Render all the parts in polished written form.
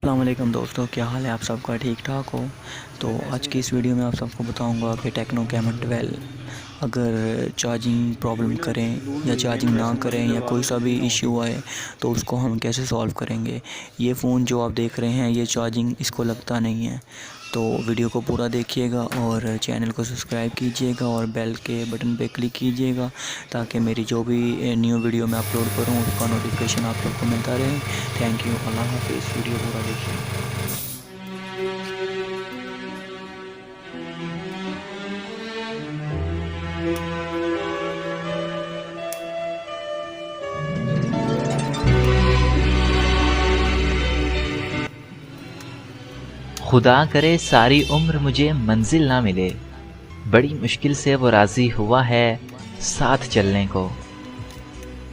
السلام علیکم دوستو، کیا حال ہے آپ سب کا؟ ٹھیک ٹھاک ہو؟ تو آج کی اس ویڈیو میں آپ سب کو بتاؤں گا کہ ٹیکنو کیمن 12 اگر چارجنگ پرابلم کریں یا چارجنگ نہ کریں یا کوئی سا بھی ایشو آئے تو اس کو ہم کیسے سولو کریں گے۔ یہ فون جو آپ دیکھ رہے ہیں یہ چارجنگ اس کو لگتا نہیں ہے، تو ویڈیو کو پورا دیکھیے گا اور چینل کو سبسکرائب کیجیے گا اور بیل کے بٹن پہ کلک کیجیے گا تاکہ میری جو بھی نیو ویڈیو میں اپلوڈ کروں اس کا نوٹیفیکیشن آپ لوگ کو ملتا رہے۔ تھینک یو، اللہ حافظ۔ ویڈیو پورا دیکھیے۔ خدا کرے ساری عمر مجھے منزل نہ ملے، بڑی مشکل سے وہ راضی ہوا ہے ساتھ چلنے کو۔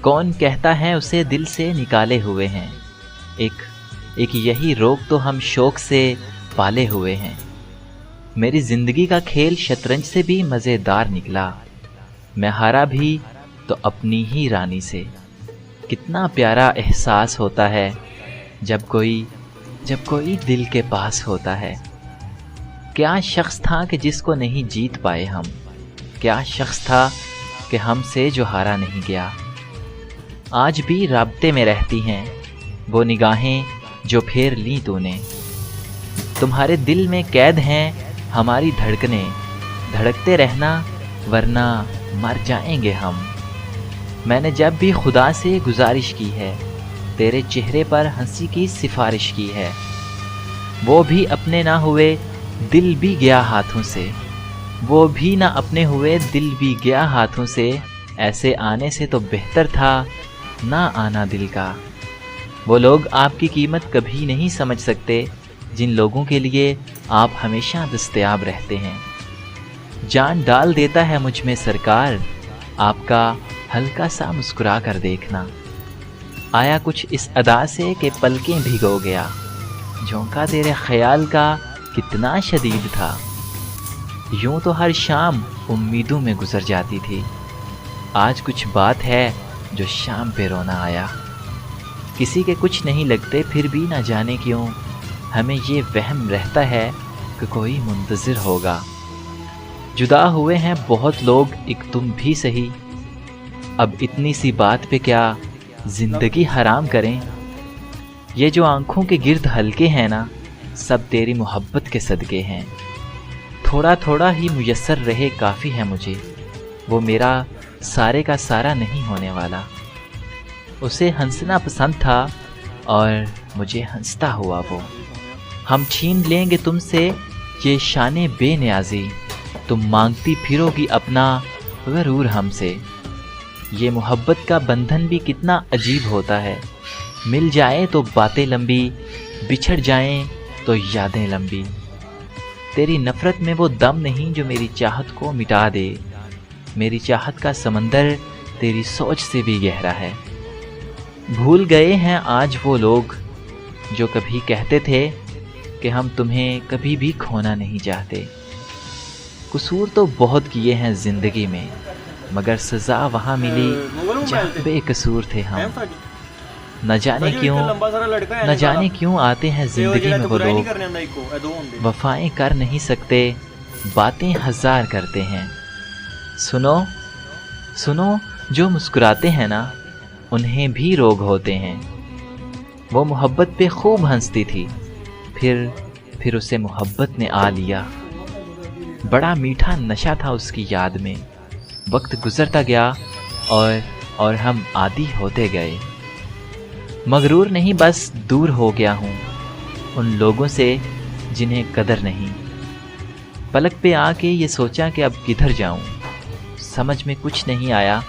کون کہتا ہے اسے دل سے نکالے ہوئے ہیں، ایک یہی روگ تو ہم شوق سے پالے ہوئے ہیں۔ میری زندگی کا کھیل شطرنج سے بھی مزیدار نکلا، میں ہارا بھی تو اپنی ہی رانی سے۔ کتنا پیارا احساس ہوتا ہے جب کوئی دل کے پاس ہوتا ہے۔ کیا شخص تھا کہ جس کو نہیں جیت پائے ہم، کیا شخص تھا کہ ہم سے جو ہارا نہیں گیا۔ آج بھی رابطے میں رہتی ہیں وہ نگاہیں جو پھیر لیں تو نے۔ تمہارے دل میں قید ہیں ہماری دھڑکنیں، دھڑکتے رہنا ورنہ مر جائیں گے ہم۔ میں نے جب بھی خدا سے گزارش کی ہے، تیرے چہرے پر ہنسی کی سفارش کی ہے۔ وہ بھی اپنے نہ ہوئے دل بھی گیا ہاتھوں سے، وہ بھی نہ اپنے ہوئے دل بھی گیا ہاتھوں سے۔ ایسے آنے سے تو بہتر تھا نہ آنا دل کا۔ وہ لوگ آپ کی قیمت کبھی نہیں سمجھ سکتے جن لوگوں کے لیے آپ ہمیشہ دستیاب رہتے ہیں۔ جان ڈال دیتا ہے مجھ میں سرکار آپ کا ہلکا سا مسکرا کر دیکھنا۔ آیا کچھ اس ادا سے کہ پلکیں بھگو گیا، جھونکا تیرے خیال کا کتنا شدید تھا۔ یوں تو ہر شام امیدوں میں گزر جاتی تھی، آج کچھ بات ہے جو شام پہ رونا آیا۔ کسی کے کچھ نہیں لگتے پھر بھی نہ جانے کیوں ہمیں یہ وہم رہتا ہے کہ کوئی منتظر ہوگا۔ جدا ہوئے ہیں بہت لوگ، ایک تم بھی سہی، اب اتنی سی بات پہ کیا زندگی حرام کریں۔ یہ جو آنکھوں کے گرد ہلکے ہیں نا، سب تیری محبت کے صدقے ہیں۔ تھوڑا تھوڑا ہی میسر رہے کافی ہے مجھے، وہ میرا سارے کا سارا نہیں ہونے والا۔ اسے ہنسنا پسند تھا اور مجھے ہنستا ہوا وہ۔ ہم چھین لیں گے تم سے یہ شان بے نیازی، تم مانگتی پھرو گی اپنا غرور ہم سے۔ یہ محبت کا بندھن بھی کتنا عجیب ہوتا ہے، مل جائے تو باتیں لمبی، بچھڑ جائیں تو یادیں لمبی۔ تیری نفرت میں وہ دم نہیں جو میری چاہت کو مٹا دے، میری چاہت کا سمندر تیری سوچ سے بھی گہرا ہے۔ بھول گئے ہیں آج وہ لوگ جو کبھی کہتے تھے کہ ہم تمہیں کبھی بھی کھونا نہیں چاہتے۔ قصور تو بہت کیے ہیں زندگی میں، مگر سزا وہاں ملی جہاں بے قصور تھے ہم۔ نہ جانے کیوں آتے ہیں زندگی میں وہ لوگ، وفائیں کر نہیں سکتے باتیں ہزار کرتے ہیں۔ سنو جو مسکراتے ہیں نا انہیں بھی روگ ہوتے ہیں۔ وہ محبت پہ خوب ہنستی تھی، پھر اسے محبت نے آ لیا۔ بڑا میٹھا نشہ تھا اس کی یاد میں، وقت گزرتا گیا اور ہم عادی ہوتے گئے۔ مغرور نہیں بس دور ہو گیا ہوں ان لوگوں سے جنہیں قدر نہیں۔ پلک پہ آ کے یہ سوچا کہ اب کدھر جاؤں، سمجھ میں کچھ نہیں آیا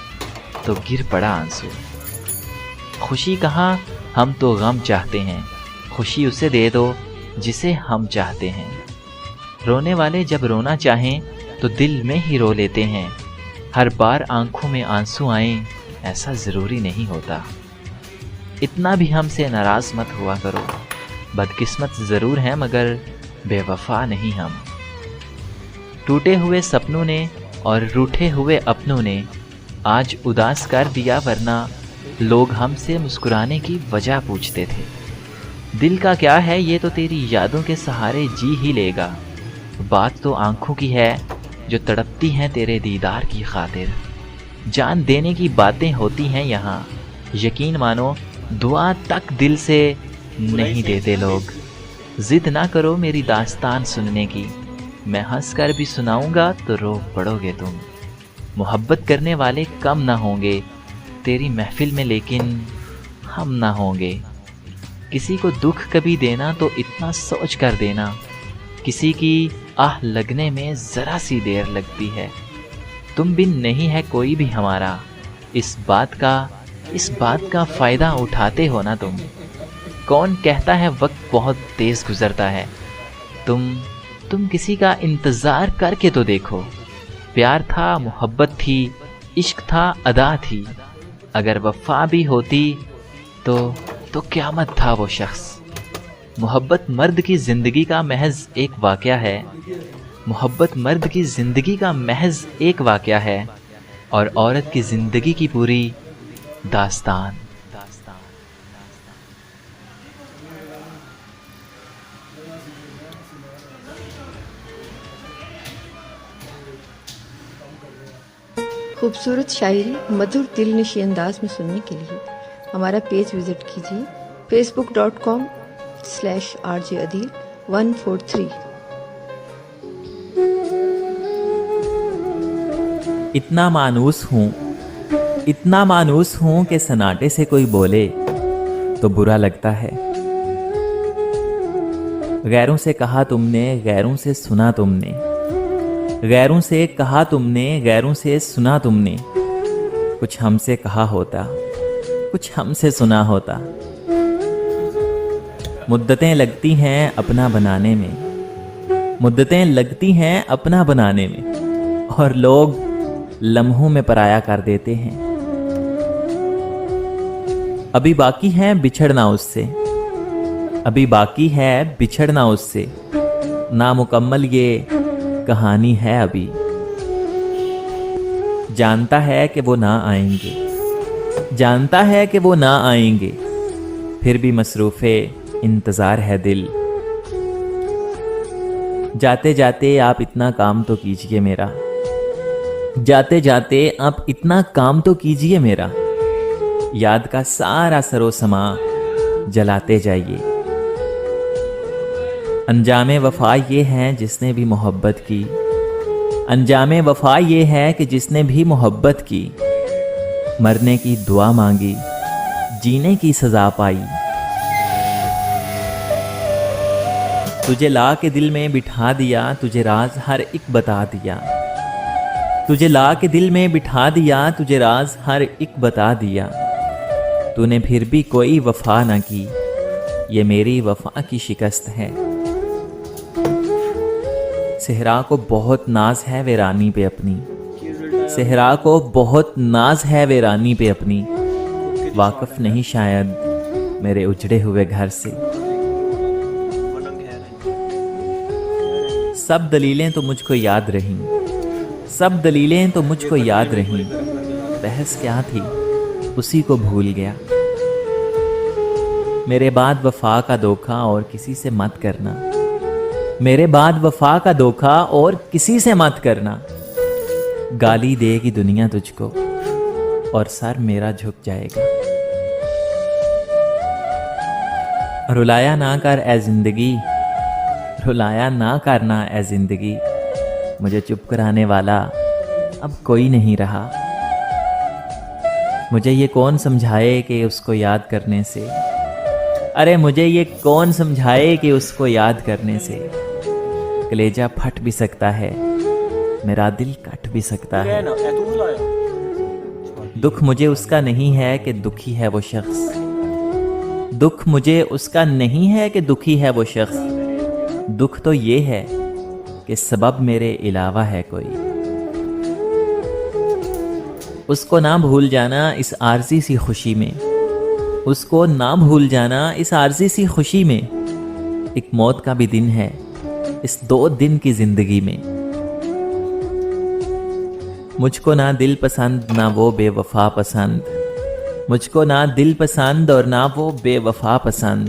تو گر پڑا آنسو۔ خوشی کہاں، ہم تو غم چاہتے ہیں، خوشی اسے دے دو جسے ہم چاہتے ہیں۔ رونے والے جب رونا چاہیں تو دل میں ہی رو لیتے ہیں، ہر بار آنکھوں میں آنسو آئیں ایسا ضروری نہیں ہوتا۔ اتنا بھی ہم سے ناراض مت ہوا کرو، بدقسمت ضرور ہیں مگر بے وفا نہیں ہم۔ ٹوٹے ہوئے سپنوں نے اور روٹھے ہوئے اپنوں نے آج اداس کر دیا، ورنہ لوگ ہم سے مسکرانے کی وجہ پوچھتے تھے۔ دل کا کیا ہے یہ تو تیری یادوں کے سہارے جی ہی لے گا. بات تو آنکھوں کی ہے جو تڑپتی ہیں تیرے دیدار کی خاطر. جان دینے کی باتیں ہوتی ہیں یہاں, یقین مانو دعا تک دل سے نہیں دیتے لوگ. ضد نہ کرو میری داستان سننے کی, میں ہنس کر بھی سناؤں گا تو رو پڑو گے تم. محبت کرنے والے کم نہ ہوں گے تیری محفل میں, لیکن ہم نہ ہوں گے. کسی کو دکھ کبھی دینا تو اتنا سوچ کر دینا, کسی کی آہ لگنے میں ذرا سی دیر لگتی ہے. تم بن نہیں ہے کوئی بھی ہمارا, اس بات کا فائدہ اٹھاتے ہو نا تم. کون کہتا ہے وقت بہت تیز گزرتا ہے, تم کسی کا انتظار کر کے تو دیکھو. پیار تھا, محبت تھی, عشق تھا, ادا تھی, اگر وفا بھی ہوتی تو قیامت تھا وہ شخص. محبت مرد کی زندگی کا محض ایک واقعہ ہے, محبت مرد کی زندگی کا محض ایک واقعہ ہے, اور عورت کی زندگی کی پوری داستان. خوبصورت شاعری مدھر دل نشی انداز میں سننے کے لیے ہمارا پیج وزٹ کیجیے facebook.com/rjadil143. اتنا مانوس ہوں کہ سناٹے سے کوئی بولے تو برا لگتا ہے. غیروں سے کہا تم نے, غیروں سے سنا تم نے, غیروں سے کہا تم نے, غیروں سے سنا تم نے. کچھ ہم سے کہا ہوتا, کچھ ہم سے سنا ہوتا. مدتیں لگتی ہیں اپنا بنانے میں, مدتیں لگتی ہیں اپنا بنانے میں, اور لوگ لمحوں میں پرایا کر دیتے ہیں. ابھی باقی ہے بچھڑنا اس سے, ابھی باقی ہے بچھڑنا اس سے. نامکمل یہ کہانی ہے ابھی. جانتا ہے کہ وہ نہ آئیں گے, جانتا ہے کہ وہ نہ آئیں گے, پھر بھی مصروف انتظار ہے دل. جاتے جاتے آپ اتنا کام تو کیجئے میرا, جاتے جاتے آپ اتنا کام تو کیجئے میرا. یاد کا سارا سر و سما جلاتے جائیے. انجام وفا یہ ہے جس نے بھی محبت کی, انجام وفا یہ ہے کہ جس نے بھی محبت کی. مرنے کی دعا مانگی, جینے کی سزا پائی. تجھے لا کے دل میں بٹھا دیا, تجھے راز ہر ایک بتا دیا. تجھے لا کے دل میں بٹھا دیا, تجھے راز ہر ایک بتا دیا. تو نے پھر بھی کوئی وفا نہ کی, یہ میری وفا کی شکست ہے. صحرا کو بہت ناز ہے ویرانی پہ اپنی, صحرا کو بہت ناز ہے ویرانی پہ اپنی. واقف نہیں شاید میرے اجڑے ہوئے گھر سے. سب دلیلیں تو مجھ کو یاد رہیں, سب دلیلیں تو مجھ کو یاد رہیں. بحث کیا تھی اسی کو بھول گیا. میرے بعد وفا کا دھوکا اور کسی سے مت کرنا, میرے بعد وفا کا دھوکا اور کسی سے مت کرنا. گالی دے گی دنیا تجھ کو اور سر میرا جھک جائے گا. رلایا نہ کر اے زندگی, رلایا نہ کرنا اے زندگی. مجھے چپ کرانے والا اب کوئی نہیں رہا. مجھے یہ کون سمجھائے کہ اس کو یاد کرنے سے, ارے مجھے یہ کون سمجھائے کہ اس کو یاد کرنے سے کلیجہ پھٹ بھی سکتا ہے, میرا دل کٹ بھی سکتا ہے. دکھ مجھے اس کا نہیں ہے کہ دکھی ہے وہ شخص, دکھ مجھے اس کا نہیں ہے کہ دکھی ہے وہ شخص. دکھ تو یہ ہے کہ سبب میرے علاوہ ہے کوئی. اس کو نہ بھول جانا اس عارضی سی خوشی میں, اس کو نہ بھول جانا اس عارضی سی خوشی میں. ایک موت کا بھی دن ہے اس 2 دن کی زندگی میں. مجھ کو نہ دل پسند نہ وہ بے وفا پسند, مجھ کو نہ دل پسند اور نہ وہ بے وفا پسند.